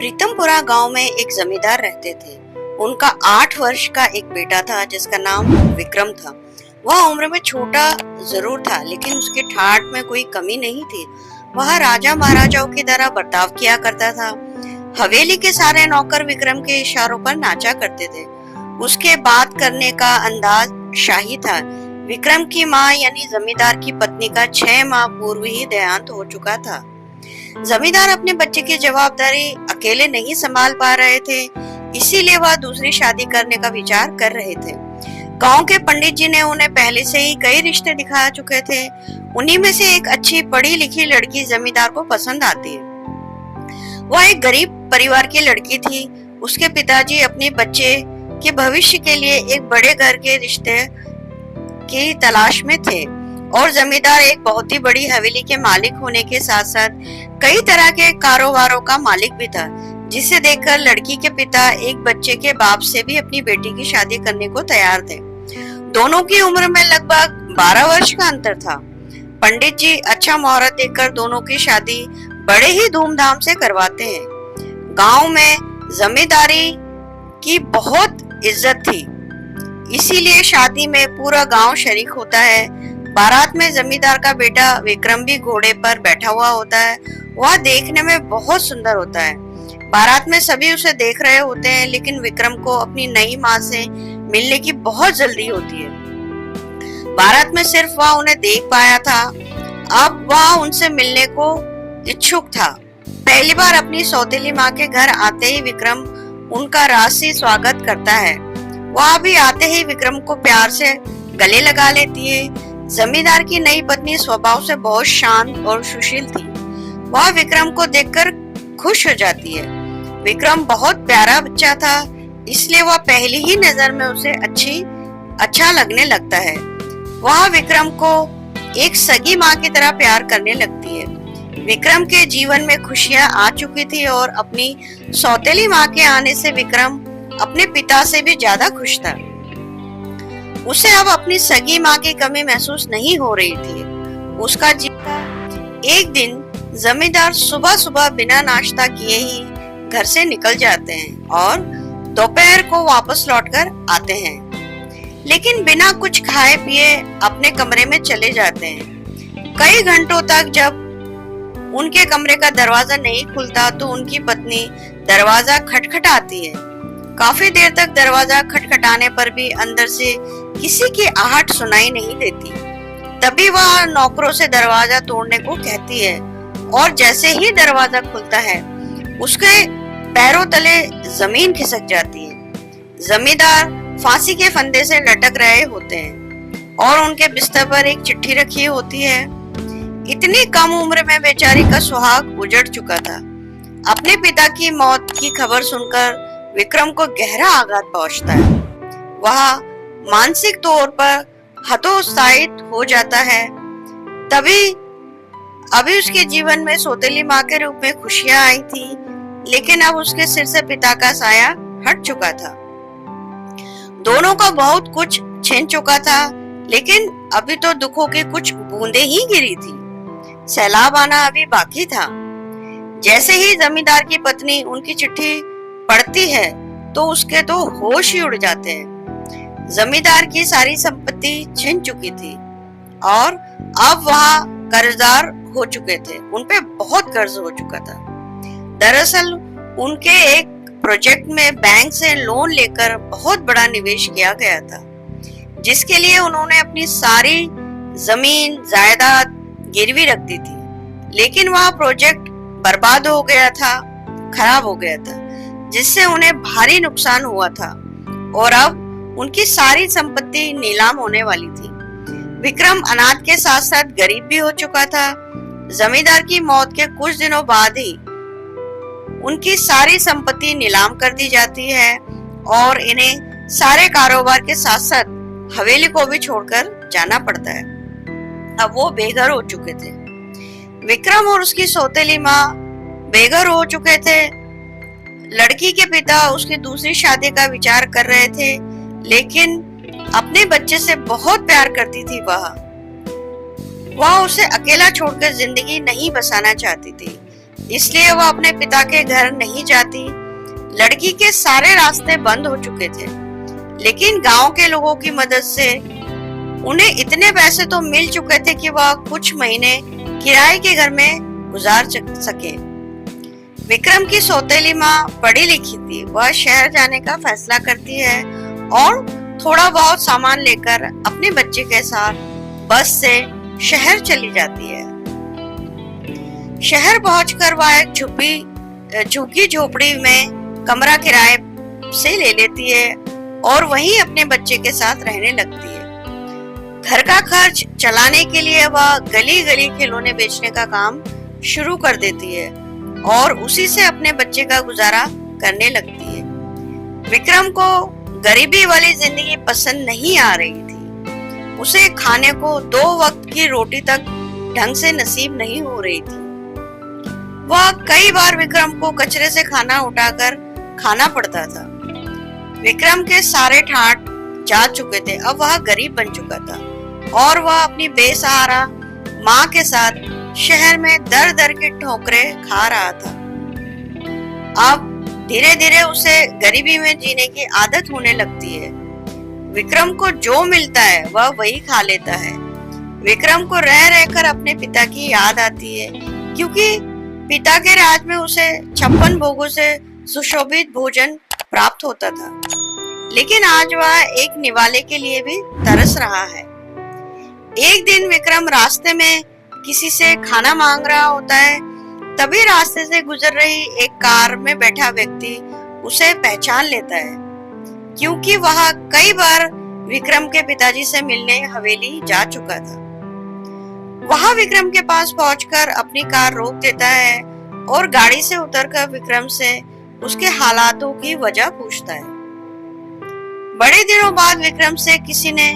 प्रीतमपुरा गांव में एक जमींदार रहते थे। उनका 8 वर्ष का एक बेटा था जिसका नाम विक्रम था। वह उम्र में छोटा जरूर था, लेकिन उसके ठाठ में कोई कमी नहीं थी। वह राजा महाराजाओं की तरह बर्ताव किया करता था। हवेली के सारे नौकर विक्रम के इशारों पर नाचा करते थे। उसके बात करने का अंदाज शाही था। विक्रम की माँ यानी जमींदार की पत्नी का 6 माह पूर्व ही देहांत हो चुका था। जमींदार अपने बच्चे की जवाबदारी अकेले नहीं संभाल पा रहे थे, इसीलिए वह दूसरी शादी करने का विचार कर रहे थे। गांव के पंडित जी ने उन्हें पहले से ही कई रिश्ते दिखा चुके थे। उन्हीं में से एक अच्छी पढ़ी लिखी लड़की जमींदार को पसंद आती है। वह एक गरीब परिवार की लड़की थी। उसके पिताजी अपने बच्चे के भविष्य के लिए एक बड़े घर के रिश्ते की तलाश में थे और जमींदार एक बहुत ही बड़ी हवेली के मालिक होने के साथ साथ कई तरह के कारोबारों का मालिक भी था, जिसे देखकर लड़की के पिता एक बच्चे के बाप से भी अपनी बेटी की शादी करने को तैयार थे। दोनों की उम्र में लगभग 12 वर्ष का अंतर था। पंडित जी अच्छा मुहूर्त देखकर दोनों की शादी बड़े ही धूमधाम से करवाते हैं। गांव में जमींदारी की बहुत इज्जत थी, इसीलिए शादी में पूरा गांव शरीक होता है। बारात में जमींदार का बेटा विक्रम भी घोड़े पर बैठा हुआ होता है। वह देखने में बहुत सुंदर होता है। बारात में सभी उसे देख रहे होते हैं, लेकिन विक्रम को अपनी नई माँ से मिलने की बहुत जल्दी होती है। बारात में सिर्फ वह उन्हें देख पाया था, अब वह उनसे मिलने को इच्छुक था। पहली बार अपनी सौतेली माँ के घर आते ही विक्रम उनका राशि स्वागत करता है। वह भी आते ही विक्रम को प्यार से गले लगा लेती है। जमींदार की नई पत्नी स्वभाव से बहुत शांत और सुशील थी। वह विक्रम को देखकर खुश हो जाती है। विक्रम बहुत प्यारा बच्चा था, इसलिए वह पहली ही नजर में उसे अच्छा लगने लगता है। वह विक्रम को एक सगी माँ की तरह प्यार करने लगती है। विक्रम के जीवन में खुशियां आ चुकी थी और अपनी सौतेली माँ के आने से विक्रम अपने पिता से भी ज्यादा खुश था। उसे अब अपनी सगी माँ की कमी महसूस नहीं हो रही थी। उसका जीवन एक दिन जमींदार सुबह सुबह बिना नाश्ता किए ही घर से निकल जाते हैं और दोपहर को वापस लौटकर आते हैं, लेकिन बिना कुछ खाए पिए अपने कमरे में चले जाते हैं। कई घंटों तक जब उनके कमरे का दरवाजा नहीं खुलता तो उनकी पत्नी दरवाजा खटखटाती है। काफी देर तक दरवाजा खटखटाने पर भी अंदर से किसी की आहट सुनाई नहीं देती। तभी वह नौकरों से दरवाजा तोड़ने को कहती है और जैसे ही दरवाजा खुलता है उसके पैरों तले जमीन खिसक जाती है। जमींदार फांसी के फंदे से लटक रहे होते हैं और उनके बिस्तर पर एक चिट्ठी रखी होती है। इतनी कम उम्र में बेचारी का सुहाग उजड़ चुका था। अपने पिता की मौत की खबर सुनकर विक्रम को गहरा आघात पहुंचता है। वह मानसिक तौर पर हतोत्साहित हो जाता है। अभी उसके जीवन में सौतेली माँ के रूप में खुशियां आई थी, लेकिन अब उसके सिर से पिता का साया हट चुका था। दोनों का बहुत कुछ छिन चुका था, लेकिन अभी तो दुखों की कुछ बूंदें ही गिरी थी। सैलाब आना अभी बाकी था। जैसे ही जमींदार की पत्नी उनकी चिट्ठी पढ़ती है तो उसके तो होश ही उड़ जाते हैं। जमींदार की सारी संपत्ति छिन चुकी थी और अब वह कर्जदार हो चुके थे। उनपे बहुत कर्ज हो चुका था। दरअसल उनके एक प्रोजेक्ट में बैंक से लोन लेकर बहुत बड़ा निवेश किया गया था, जिसके लिए उन्होंने अपनी सारी जमीन जायदाद गिरवी रख दी थी। लेकिन वह प्रोजेक्ट बर्बाद हो गया था, खराब हो गया था, जिससे उन्हें भारी नुकसान हुआ था और अब उनकी सारी संपत्ति नीलाम होने वाली थी। विक्रम अनाथ के साथ साथ गरीब भी हो चुका था। जमींदार की मौत के कुछ दिनों बाद ही उनकी सारी संपत्ति नीलाम कर दी जाती है और इन्हें सारे कारोबार के साथ साथ हवेली को भी छोड़कर जाना पड़ता है। अब वो बेघर हो चुके थे। विक्रम और उसकी सौतेली माँ बेघर हो चुके थे। लड़की के पिता उसकी दूसरी शादी का विचार कर रहे थे, लेकिन अपने बच्चे से बहुत प्यार करती थी। वह उसे अकेला छोड़कर जिंदगी नहीं बसाना चाहती थी। इसलिए वह अपने पिता के घर नहीं जाती। लड़की के सारे रास्ते बंद हो चुके थे, लेकिन गांव के लोगों की मदद से उन्हें इतने पैसे तो मिल चुके थे कि वह कुछ महीने किराए के घर में गुजार सके। विक्रम की सौतेली माँ पढ़ी लिखी थी। वह शहर जाने का फैसला करती है और थोड़ा बहुत सामान लेकर अपने बच्चे के साथ बस से शहर चली जाती है। शहर पहुंचकर वह एक झुग्गी झोपड़ी में कमरा किराए से ले लेती है और वहीं अपने बच्चे के साथ रहने लगती है। घर का खर्च चलाने के लिए वह गली गली खिलौने बेचने का काम शुरू कर देती है और उसी से अपने बच्चे का गुजारा करने लगती है। विक्रम को गरीबी वाली जिंदगी पसंद नहीं आ रही थी। उसे खाने को 2 वक्त की रोटी तक ढंग से नसीब नहीं हो रही थी। वह कई बार विक्रम को कचरे से खाना उठाकर खाना पड़ता था। विक्रम के सारे ठाट जा चुके थे। अब वह गरीब बन चुका था और वह अपनी बेसहारा माँ के साथ शहर में दर दर की ठोकरें खा रहा था। अब धीरे धीरे उसे गरीबी में जीने की आदत होने लगती है। विक्रम को जो मिलता है वह वही खा लेता है। विक्रम को रह रहकर अपने पिता की याद आती है, क्योंकि पिता के राज में उसे 56 भोगों से सुशोभित भोजन प्राप्त होता था। लेकिन आज वह एक निवाले के लिए भी तरस रहा है। एक दिन विक्रम रास्ते में किसी से खाना मांग रहा होता है। तभी रास्ते से गुजर रही एक कार में बैठा व्यक्ति उसे पहचान लेता है, क्योंकि वह कई बार विक्रम के पिताजी से मिलने हवेली जा चुका था। वह विक्रम के पास पहुंचकर अपनी कार रोक देता है और गाड़ी से उतरकर विक्रम से उसके हालातों की वजह पूछता है। बड़े दिनों बाद विक्रम से किसी ने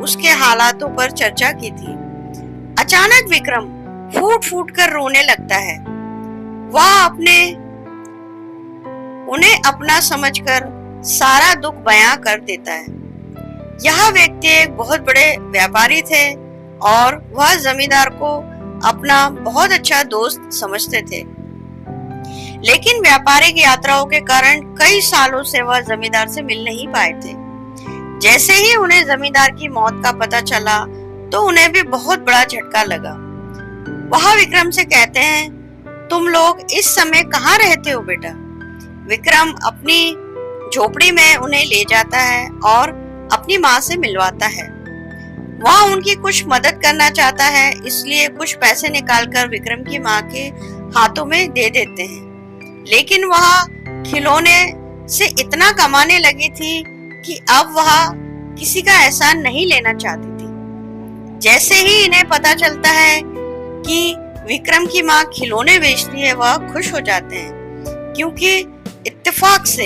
उसके हालातों पर चर्चा की थी। अचानक विक्रम फूट फूट कर रोने लगता है। वह उन्हें अपना समझकर सारा दुख बयां कर देता है। यह व्यक्ति एक बहुत बड़े व्यापारी थे और वह जमींदार को अपना बहुत अच्छा दोस्त समझते थे। लेकिन व्यापारिक यात्राओं के कारण कई सालों से वह जमींदार से मिल नहीं पाए थे। जैसे ही उन्हें जमींदार की मौत का पता चला तो उन्हें भी बहुत बड़ा झटका लगा। वह विक्रम से कहते हैं, तुम लोग इस समय कहाँ रहते हो बेटा? विक्रम अपनी झोपड़ी में उन्हें ले जाता है और अपनी माँ से मिलवाता है। वह उनकी कुछ मदद करना चाहता है, इसलिए कुछ पैसे निकालकर विक्रम की माँ के हाथों में दे देते हैं। लेकिन वह खिलौने से इतना कमाने लगी थी कि अब वह किसी का एहसान नहीं लेना चाहती थी। जैसे ही इन्हें पता चलता है कि विक्रम की माँ खिलौने बेचती है, वह खुश हो जाते हैं, क्योंकि इत्तेफाक से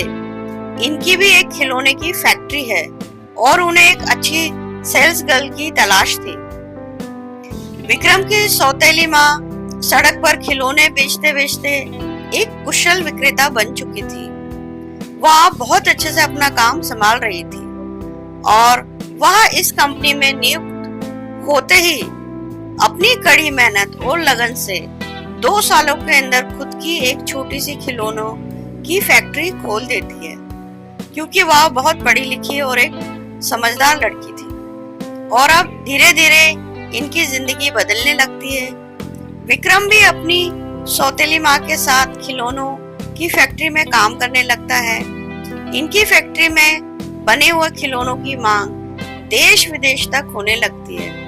इनकी भी एक खिलौने की फैक्ट्री है और उन्हें एक अच्छी सेल्स गर्ल की तलाश थी। विक्रम की सौतेली माँ सड़क पर खिलौने बेचते बेचते एक कुशल विक्रेता बन चुकी थी। वह बहुत अच्छे से अपना काम संभाल रही थी और वह इस कंपनी में नियुक्त होते ही अपनी कड़ी मेहनत और लगन से 2 सालों के अंदर खुद की एक छोटी सी खिलौनों की फैक्ट्री खोल देती है, क्योंकि वह बहुत पढ़ी लिखी और एक समझदार लड़की थी। और अब धीरे धीरे इनकी जिंदगी बदलने लगती है। विक्रम भी अपनी सौतेली माँ के साथ खिलौनों की फैक्ट्री में काम करने लगता है। इनकी फैक्ट्री में बने हुए खिलौनों की मांग देश विदेश तक होने लगती है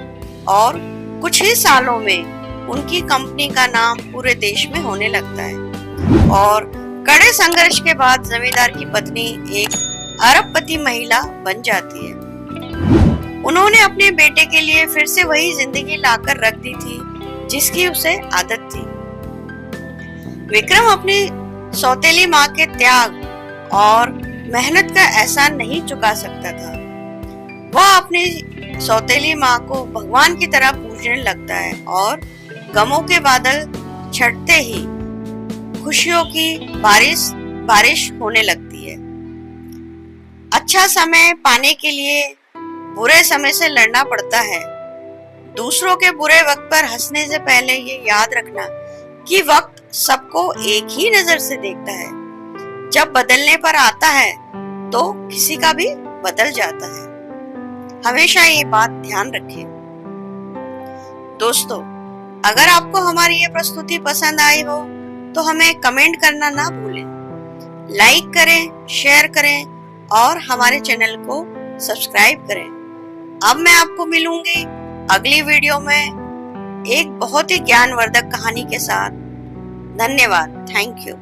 और कुछ ही सालों में उनकी कंपनी का नाम पूरे देश में होने लगता है। और कड़े संघर्ष के बाद जमींदार की पत्नी एक अरबपति महिला बन जाती है। उन्होंने अपने बेटे के लिए फिर से वही जिंदगी लाकर रख दी थी जिसकी उसे आदत थी। विक्रम अपनी सौतेली माँ के त्याग और मेहनत का एहसान नहीं चुका सकता था। वह अपनी सौतेली माँ को भगवान की तरह पूजने लगता है और गमों के बादल छटते ही खुशियों की बारिश होने लगती है। अच्छा समय पाने के लिए बुरे समय से लड़ना पड़ता है। दूसरों के बुरे वक्त पर हंसने से पहले ये याद रखना कि वक्त सबको एक ही नजर से देखता है। जब बदलने पर आता है तो किसी का भी बदल जाता है। हमेशा ये बात ध्यान रखें। दोस्तों, अगर आपको हमारी ये प्रस्तुति पसंद आई हो तो हमें कमेंट करना ना भूलें। लाइक करें, शेयर करें और हमारे चैनल को सब्सक्राइब करें। अब मैं आपको मिलूंगी अगली वीडियो में एक बहुत ही ज्ञानवर्धक कहानी के साथ। धन्यवाद। Thank you.